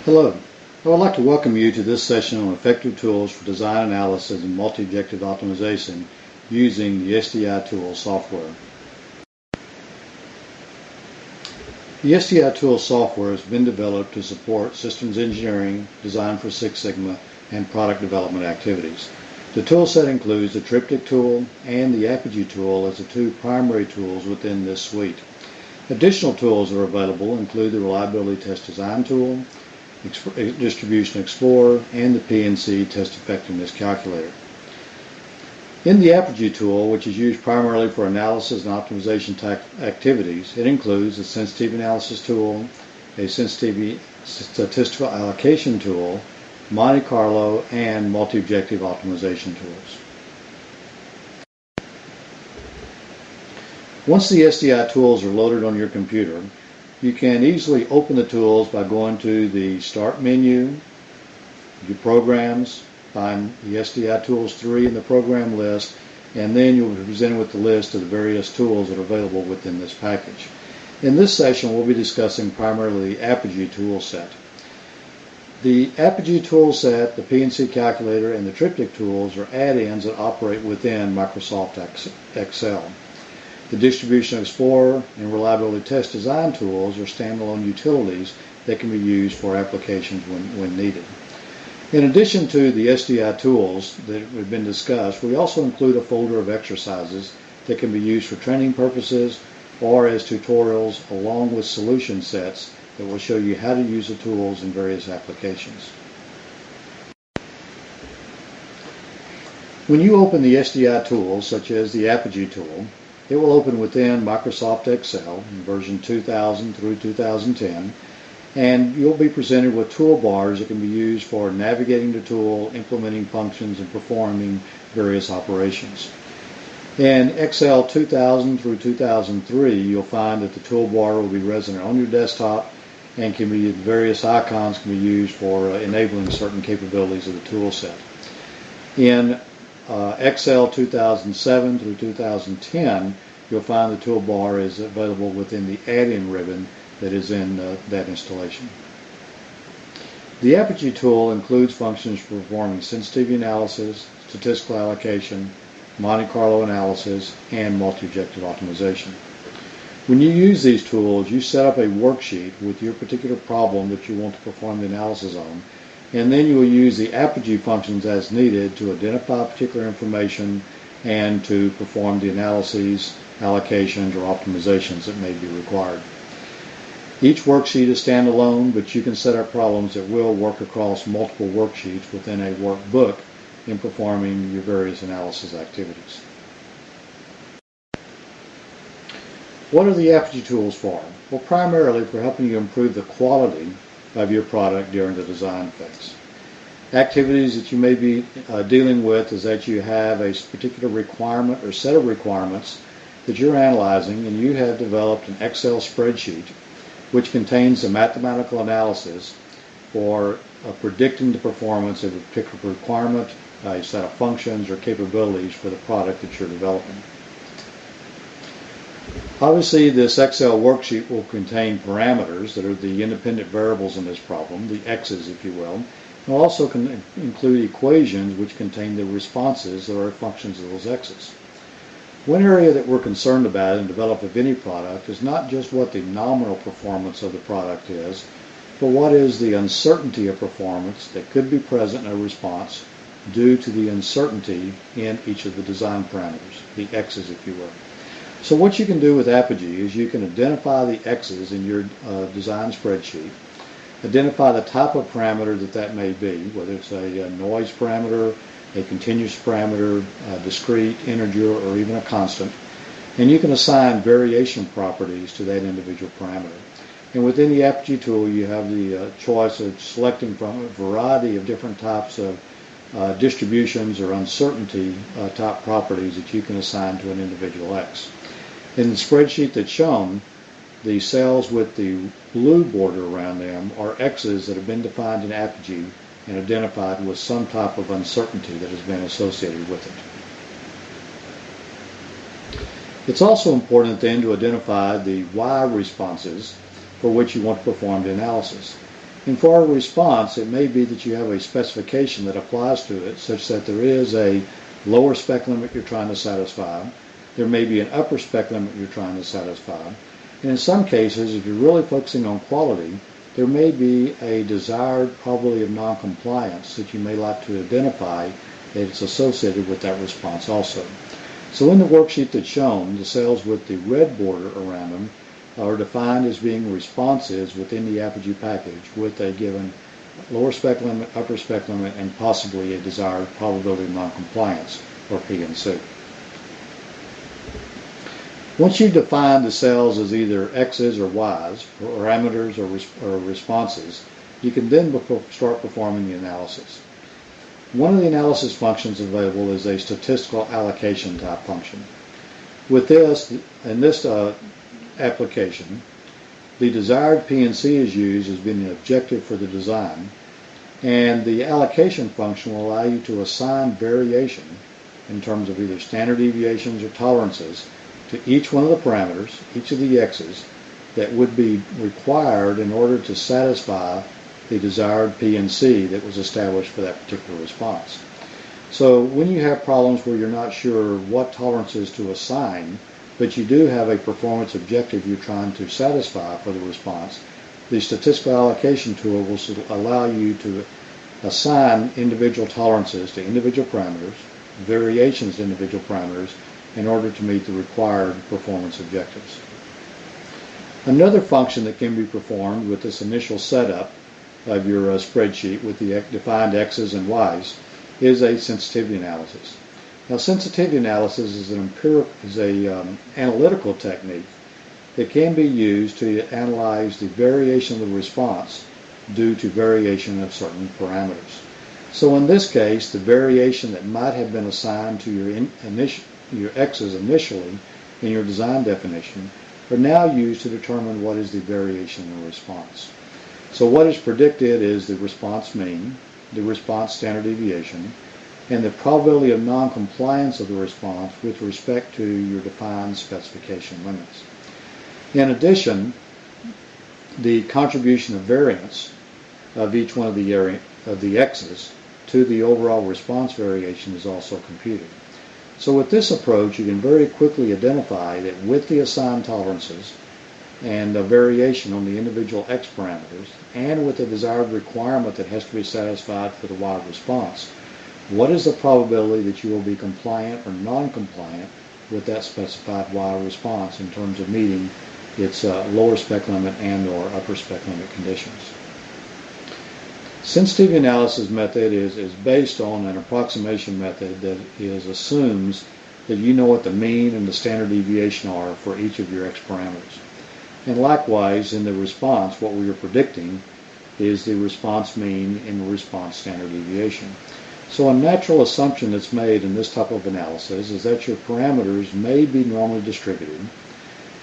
Hello. I would like to welcome you to this session on effective tools for design analysis and multi-objective optimization using the SDI Tools software. The SDI Tools software has been developed to support systems engineering, design for Six Sigma, and product development activities. The tool set includes the Triptych tool and the Apogee tool as the two primary tools within this suite. Additional tools that are available include the Reliability Test Design tool, Distribution Explorer, and the PNC Test Effectiveness Calculator. In the Apogee tool, which is used primarily for analysis and optimization activities, it includes a sensitivity analysis tool, a sensitivity statistical allocation tool, Monte Carlo, and multi-objective optimization tools. Once the SDI tools are loaded on your computer, you can easily open the tools by going to the Start menu, your Programs, find the SDI Tools 3 in the program list, and then you'll be presented with the list of the various tools that are available within this package. In this session, we'll be discussing primarily the Apogee tool set. The Apogee tool set, the PNC calculator, and the Triptych tools are add-ins that operate within Microsoft Excel. The Distribution Explorer and Reliability Test Design tools are standalone utilities that can be used for applications when needed. In addition to the SDI tools that have been discussed, we also include a folder of exercises that can be used for training purposes or as tutorials along with solution sets that will show you how to use the tools in various applications. When you open the SDI tools, such as the Apogee tool, it will open within Microsoft Excel in version 2000 through 2010, and you'll be presented with toolbars that can be used for navigating the tool, implementing functions, and performing various operations. In Excel 2000 through 2003, you'll find that the toolbar will be resident on your desktop, and various icons can be used for enabling certain capabilities of the tool set. In Excel 2007 through 2010, you'll find the toolbar is available within the add-in ribbon that is in that installation. The Apogee tool includes functions for performing sensitivity analysis, statistical allocation, Monte Carlo analysis, and multi-objective optimization. When you use these tools, you set up a worksheet with your particular problem that you want to perform the analysis on, and then you will use the Apogee functions as needed to identify particular information and to perform the analyses, allocations, or optimizations that may be required. Each worksheet is standalone, but you can set up problems that will work across multiple worksheets within a workbook in performing your various analysis activities. What are the Apogee tools for? Well, primarily for helping you improve the quality of your product during the design phase. Activities that you may be dealing with is that you have a particular requirement or set of requirements that you're analyzing, and you have developed an Excel spreadsheet which contains a mathematical analysis for predicting the performance of a particular requirement, a set of functions or capabilities for the product that you're developing. Obviously, this Excel worksheet will contain parameters that are the independent variables in this problem, the X's if you will. It will also include equations which contain the responses that are functions of those X's. One area that we're concerned about in development of any product is not just what the nominal performance of the product is, but what is the uncertainty of performance that could be present in a response due to the uncertainty in each of the design parameters, the X's if you will. So what you can do with Apogee is you can identify the X's in your design spreadsheet, identify the type of parameter that may be, whether it's a noise parameter, a continuous parameter, a discrete, integer, or even a constant, and you can assign variation properties to that individual parameter. And within the Apogee tool, you have the choice of selecting from a variety of different types of distributions or uncertainty type properties that you can assign to an individual X. In the spreadsheet that's shown, the cells with the blue border around them are X's that have been defined in Apogee and identified with some type of uncertainty that has been associated with it. It's also important then to identify the Y responses for which you want to perform the analysis. And for a response, it may be that you have a specification that applies to it, such that there is a lower spec limit you're trying to satisfy. There may be an upper spec limit you're trying to satisfy. And in some cases, if you're really focusing on quality, there may be a desired probability of non-compliance that you may like to identify that is associated with that response also. So in the worksheet that's shown, the cells with the red border around them are defined as being responses within the Apogee package with a given lower spec limit, upper spec limit, and possibly a desired probability of non-compliance, or PNC. Once you define the cells as either X's or Y's, parameters or responses, you can then start performing the analysis. One of the analysis functions available is a statistical allocation type function. With this, in this application, the desired PNC is used as being the objective for the design, and the allocation function will allow you to assign variation in terms of either standard deviations or tolerances to each one of the parameters, each of the X's, that would be required in order to satisfy the desired PNC that was established for that particular response. So when you have problems where you're not sure what tolerances to assign, but you do have a performance objective you're trying to satisfy for the response, the statistical allocation tool will allow you to assign individual tolerances to individual parameters, variations to individual parameters, in order to meet the required performance objectives. Another function that can be performed with this initial setup of your spreadsheet with the defined X's and Y's is a sensitivity analysis. Now, sensitivity analysis is an analytical technique that can be used to analyze the variation of the response due to variation of certain parameters. So in this case, the variation that might have been assigned to your X's initially in your design definition are now used to determine what is the variation in the response. So what is predicted is the response mean, the response standard deviation, and the probability of non-compliance of the response with respect to your defined specification limits. In addition, the contribution of variance of each one of the X's to the overall response variation is also computed. So with this approach, you can very quickly identify that with the assigned tolerances and a variation on the individual X parameters, and with the desired requirement that has to be satisfied for the Y response, what is the probability that you will be compliant or non-compliant with that specified Y response in terms of meeting its lower spec limit and or upper spec limit conditions. Sensitivity analysis method is based on an approximation method that assumes that you know what the mean and the standard deviation are for each of your X parameters. And likewise, in the response, what we are predicting is the response mean and the response standard deviation. So a natural assumption that's made in this type of analysis is that your parameters may be normally distributed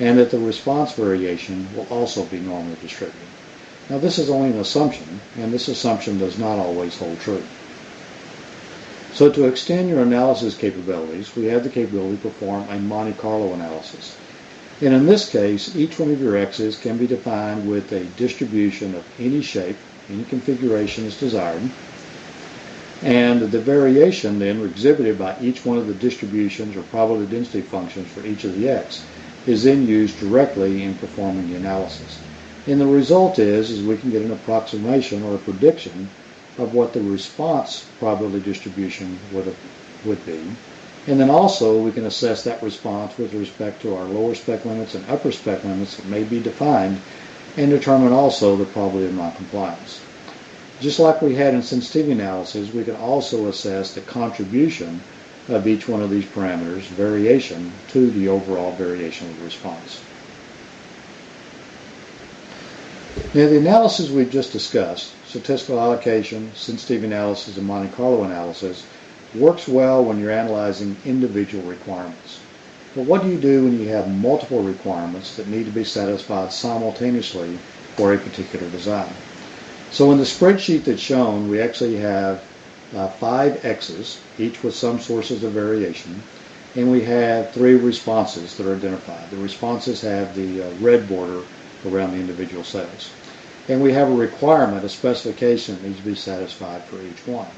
and that the response variation will also be normally distributed. Now this is only an assumption, and this assumption does not always hold true. So to extend your analysis capabilities, we have the capability to perform a Monte Carlo analysis. And in this case, each one of your X's can be defined with a distribution of any shape, any configuration as desired, and the variation then exhibited by each one of the distributions or probability density functions for each of the X is then used directly in performing the analysis. And the result is we can get an approximation or a prediction of what the response probability distribution would be. And then also we can assess that response with respect to our lower spec limits and upper spec limits that may be defined, and determine also the probability of noncompliance. Just like we had in sensitivity analysis, we can also assess the contribution of each one of these parameters, variation, to the overall variation of the response. Now the analysis we've just discussed, statistical allocation, sensitivity analysis, and Monte Carlo analysis, works well when you're analyzing individual requirements. But what do you do when you have multiple requirements that need to be satisfied simultaneously for a particular design? So in the spreadsheet that's shown, we actually have 5 X's, each with some sources of variation, and we have 3 responses that are identified. The responses have the red border around the individual cells. and we have a requirement, a specification that needs to be satisfied for each one.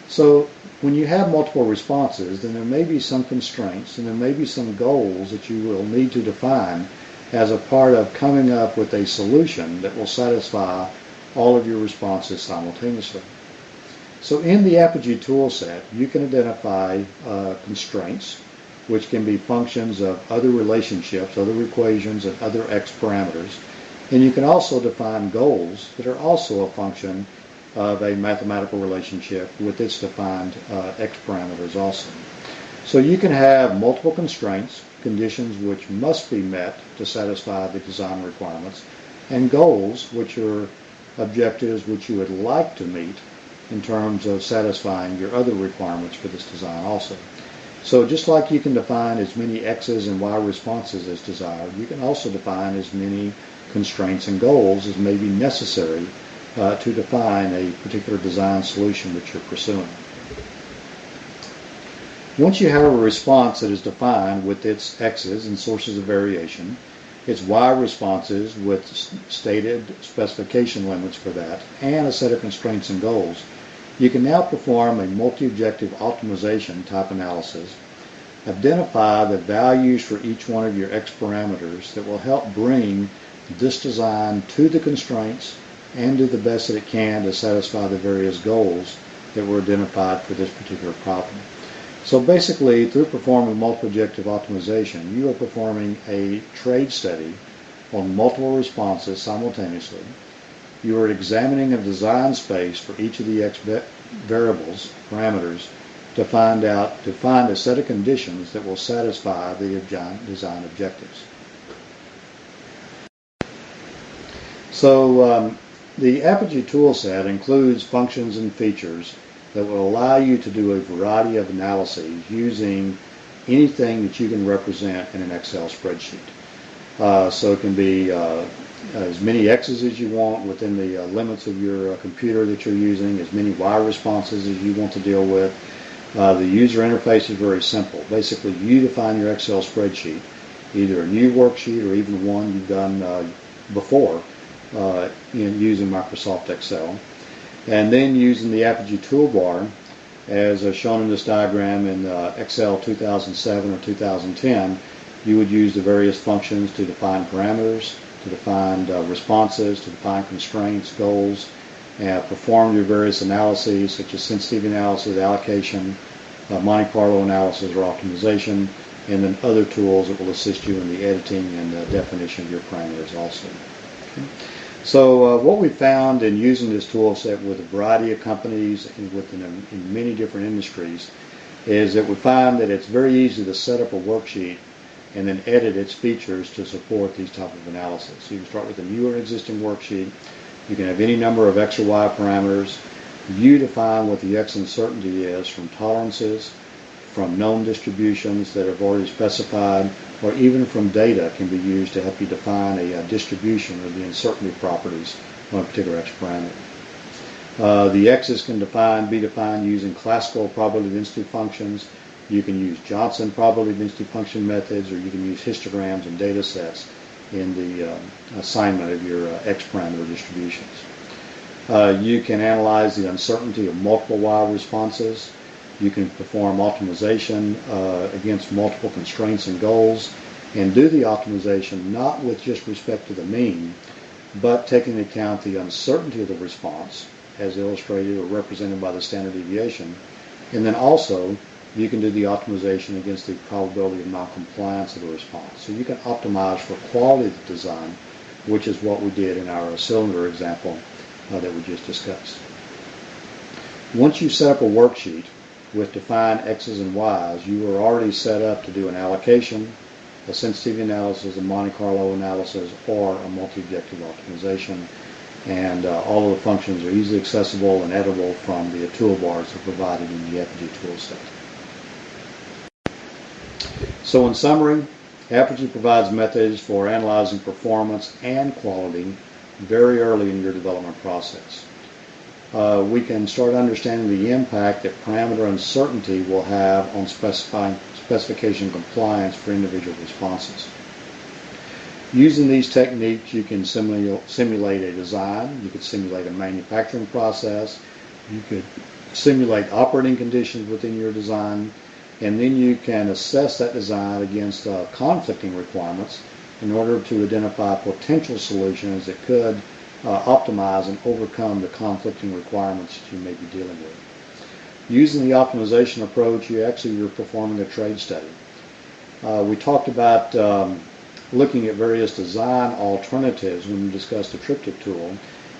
So when you have multiple responses, then there may be some constraints and there may be some goals that you will need to define as a part of coming up with a solution that will satisfy all of your responses simultaneously. So in the Apogee tool set, you can identify constraints, which can be functions of other relationships, other equations, and other X parameters. And you can also define goals that are also a function of a mathematical relationship with its defined X parameters also. So you can have multiple constraints, conditions which must be met to satisfy the design requirements, and goals, which are objectives which you would like to meet in terms of satisfying your other requirements for this design also. So just like you can define as many X's and Y responses as desired, you can also define as many constraints and goals as may be necessary to define a particular design solution that you're pursuing. Once you have a response that is defined with its X's and sources of variation, its Y responses with stated specification limits for that, and a set of constraints and goals, you can now perform a multi-objective optimization type analysis, identify the values for each one of your X parameters that will help bring this design to the constraints and do the best that it can to satisfy the various goals that were identified for this particular problem. So basically, through performing multiple objective optimization, you are performing a trade study on multiple responses simultaneously. You are examining a design space for each of the X variables, parameters, to find a set of conditions that will satisfy the design objectives. So the Apogee toolset includes functions and features that will allow you to do a variety of analyses using anything that you can represent in an Excel spreadsheet. So it can be as many X's as you want within the limits of your computer that you're using, as many Y responses as you want to deal with. The user interface is very simple. Basically, you define your Excel spreadsheet, either a new worksheet or even one you've done before using Microsoft Excel. And then using the Apogee toolbar, as shown in this diagram in Excel 2007 or 2010, you would use the various functions to define parameters, to define responses, to define constraints, goals, and perform your various analyses such as sensitivity analysis, allocation, Monte Carlo analysis or optimization, and then other tools that will assist you in the editing and definition of your parameters also. Okay. So what we found in using this tool set with a variety of companies and in many different industries is that we find that it's very easy to set up a worksheet and then edit its features to support these type of analysis. So you can start with a new or existing worksheet. You can have any number of X or Y parameters. You define what the X uncertainty is from tolerances, from known distributions that are already specified, or even from data can be used to help you define a distribution or the uncertainty properties on a particular X parameter. The X's can be defined using classical probability density functions. You can use Johnson probability density function methods, or you can use histograms and data sets in the assignment of your X parameter distributions. You can analyze the uncertainty of multiple Y responses. You can perform optimization against multiple constraints and goals, and do the optimization not with just respect to the mean, but taking into account the uncertainty of the response as illustrated or represented by the standard deviation. And then also you can do the optimization against the probability of non-compliance of the response. So you can optimize for quality of the design, which is what we did in our cylinder example that we just discussed. Once you set up a worksheet with defined X's and Y's, you are already set up to do an allocation, a sensitivity analysis, a Monte Carlo analysis, or a multi-objective optimization. And all of the functions are easily accessible and editable from the toolbars that are provided in the Apogee toolset. So in summary, Apogee provides methods for analyzing performance and quality very early in your development process. We can start understanding the impact that parameter uncertainty will have on specification compliance for individual responses. Using these techniques, you can simulate a design, you could simulate a manufacturing process, you could simulate operating conditions within your design, and then you can assess that design against conflicting requirements in order to identify potential solutions that could optimize and overcome the conflicting requirements that you may be dealing with. Using the optimization approach, you're performing a trade study. We talked about looking at various design alternatives when we discussed the triptych tool.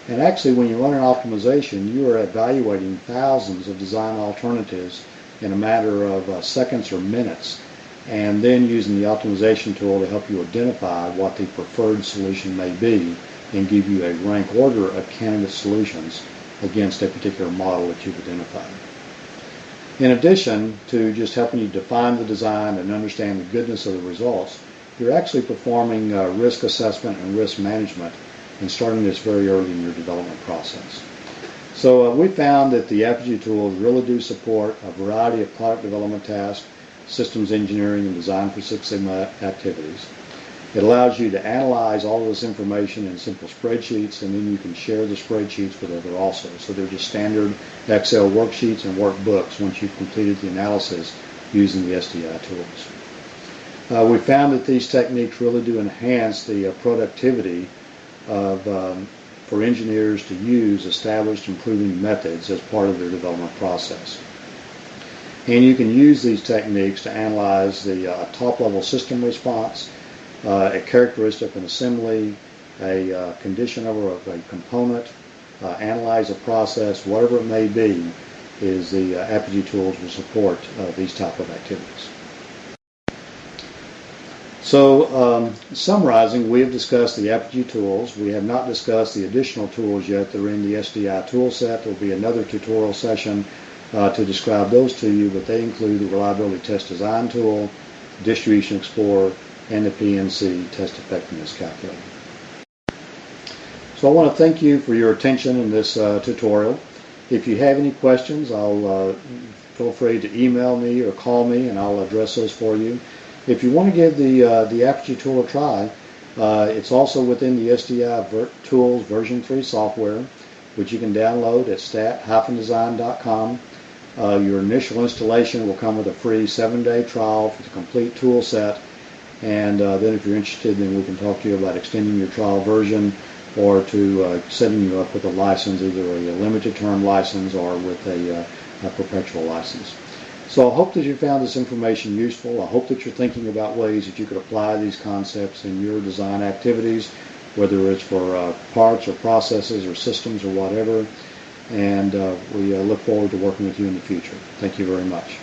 And actually, when you run an optimization, you are evaluating thousands of design alternatives in a matter of seconds or minutes, and then using the optimization tool to help you identify what the preferred solution may be and give you a rank order of candidate solutions against a particular model that you've identified. In addition to just helping you define the design and understand the goodness of the results, you're actually performing risk assessment and risk management and starting this very early in your development process. So we found that the Apogee tools really do support a variety of product development tasks, systems engineering, and design for Six Sigma activities. It allows you to analyze all of this information in simple spreadsheets, and then you can share the spreadsheets with others also. So they're just standard Excel worksheets and workbooks once you've completed the analysis using the SDI tools. We found that these techniques really do enhance the productivity for engineers to use established improving methods as part of their development process. And you can use these techniques to analyze the top-level system response, a characteristic of an assembly, a condition of a component, analyze a process, whatever it may be, is the Apogee tools will support these type of activities. So, summarizing, we have discussed the Apogee tools. We have not discussed the additional tools yet that are in the SDI tool set. There will be another tutorial session to describe those to you, but they include the Reliability Test Design tool, Distribution Explorer, and the PNC Test Effectiveness Calculator. So I want to thank you for your attention in this tutorial. If you have any questions, feel free to email me or call me, and I'll address those for you. If you want to give the Apogee tool a try, it's also within the SDI Tools version 3 software, which you can download at stat-design.com. Your initial installation will come with a free 7-day trial for the complete tool set, and then if you're interested, then we can talk to you about extending your trial version or to setting you up with a license, either a limited term license or with a perpetual license. So I hope that you found this information useful. I hope that you're thinking about ways that you could apply these concepts in your design activities, whether it's for parts or processes or systems or whatever. And we look forward to working with you in the future. Thank you very much.